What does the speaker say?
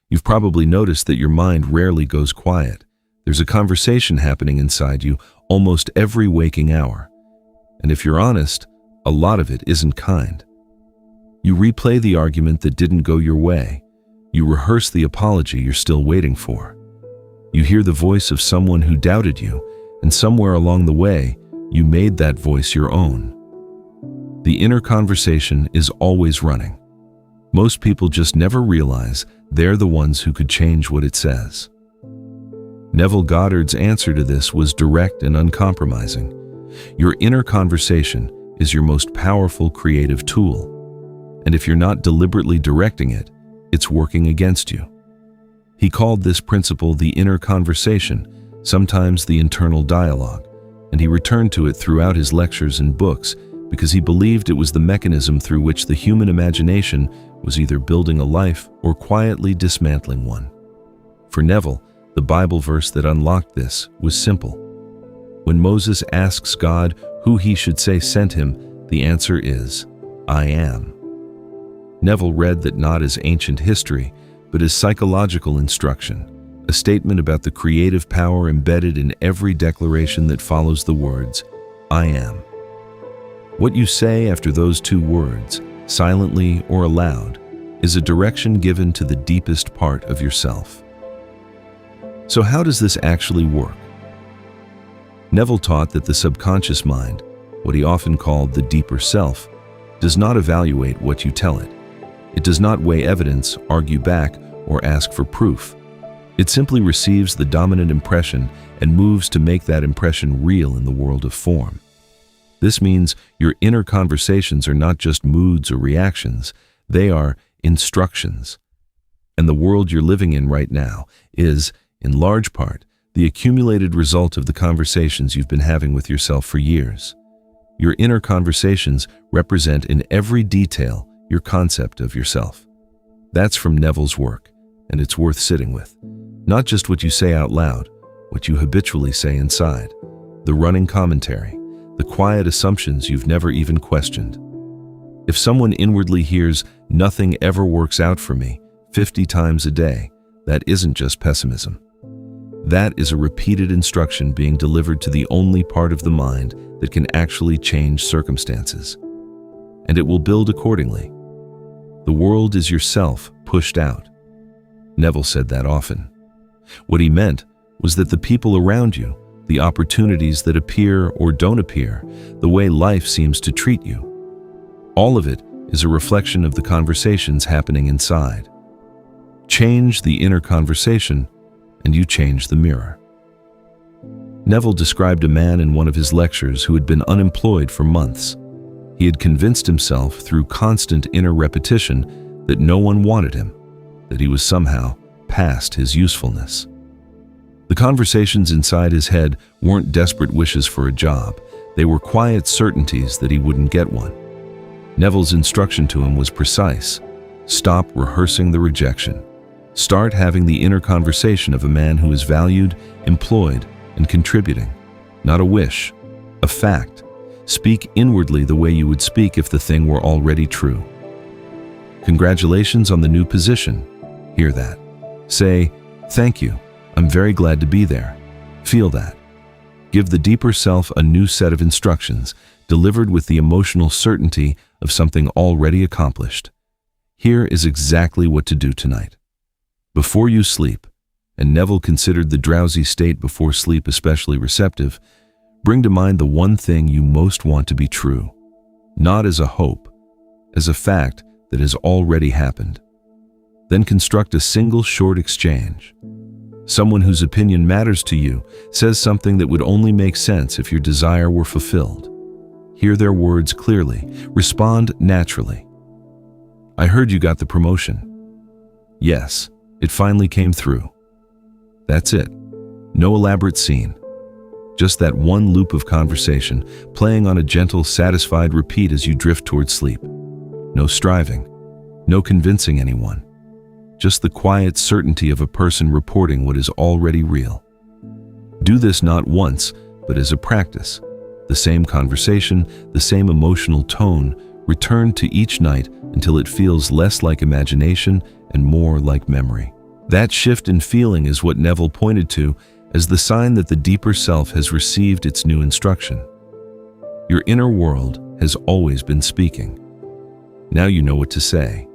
You've probably noticed that your mind rarely goes quiet. There's a conversation happening inside you almost every waking hour. And if you're honest, a lot of it isn't kind. You replay the argument that didn't go your way. You rehearse the apology you're still waiting for. You hear the voice of someone who doubted you, and somewhere along the way, you made that voice your own. The inner conversation is always running. Most people just never realize they're the ones who could change what it says. Neville Goddard's answer to this was direct and uncompromising. Your inner conversation is your most powerful creative tool. And if you're not deliberately directing it, it's working against you. He called this principle the inner conversation, sometimes the internal dialogue, and he returned to it throughout his lectures and books because he believed it was the mechanism through which the human imagination was either building a life or quietly dismantling one. For Neville, the Bible verse that unlocked this was simple. When Moses asks God who he should say sent him, the answer is, I am. Neville read that not as ancient history, but as psychological instruction, a statement about the creative power embedded in every declaration that follows the words, I am. What you say after those two words, silently or aloud, is a direction given to the deepest part of yourself. So how does this actually work? Neville taught that the subconscious mind, what he often called the deeper self, does not evaluate what you tell it. It does not weigh evidence, argue back, or ask for proof. It simply receives the dominant impression and moves to make that impression real in the world of form. This means your inner conversations are not just moods or reactions, they are instructions. And the world you're living in right now is, in large part, the accumulated result of the conversations you've been having with yourself for years. Your inner conversations represent in every detail your concept of yourself. That's from Neville's work, and it's worth sitting with. Not just what you say out loud, what you habitually say inside, the running commentary, the quiet assumptions you've never even questioned. If someone inwardly hears, "Nothing ever works out for me," 50 times a day, that isn't just pessimism. That is a repeated instruction being delivered to the only part of the mind that can actually change circumstances. And it will build accordingly. The world is yourself pushed out. Neville said that often. What he meant was that the people around you, the opportunities that appear or don't appear, the way life seems to treat you, all of it is a reflection of the conversations happening inside. Change the inner conversation, and you change the mirror. Neville described a man in one of his lectures who had been unemployed for months. He had convinced himself through constant inner repetition that no one wanted him, that he was somehow past his usefulness. The conversations inside his head weren't desperate wishes for a job. They were quiet certainties that he wouldn't get one. Neville's instruction to him was precise. Stop rehearsing the rejection. Start having the inner conversation of a man who is valued, employed, and contributing. Not a wish, a fact. Speak inwardly the way you would speak if the thing were already true. Congratulations on the new position. Hear that. Say, thank you. I'm very glad to be there. Feel that. Give the deeper self a new set of instructions, delivered with the emotional certainty of something already accomplished. Here is exactly what to do tonight. Before you sleep, and Neville considered the drowsy state before sleep especially receptive, bring to mind the one thing you most want to be true, not as a hope, as a fact that has already happened. Then construct a single short exchange. Someone whose opinion matters to you says something that would only make sense if your desire were fulfilled. Hear their words clearly. Respond naturally. I heard you got the promotion. Yes, it finally came through. That's it. No elaborate scene. Just that one loop of conversation, playing on a gentle, satisfied repeat as you drift towards sleep. No striving, no convincing anyone. Just the quiet certainty of a person reporting what is already real. Do this not once, but as a practice. The same conversation, the same emotional tone, return to each night until it feels less like imagination and more like memory. That shift in feeling is what Neville pointed to as the sign that the deeper self has received its new instruction. Your inner world has always been speaking. Now you know what to say.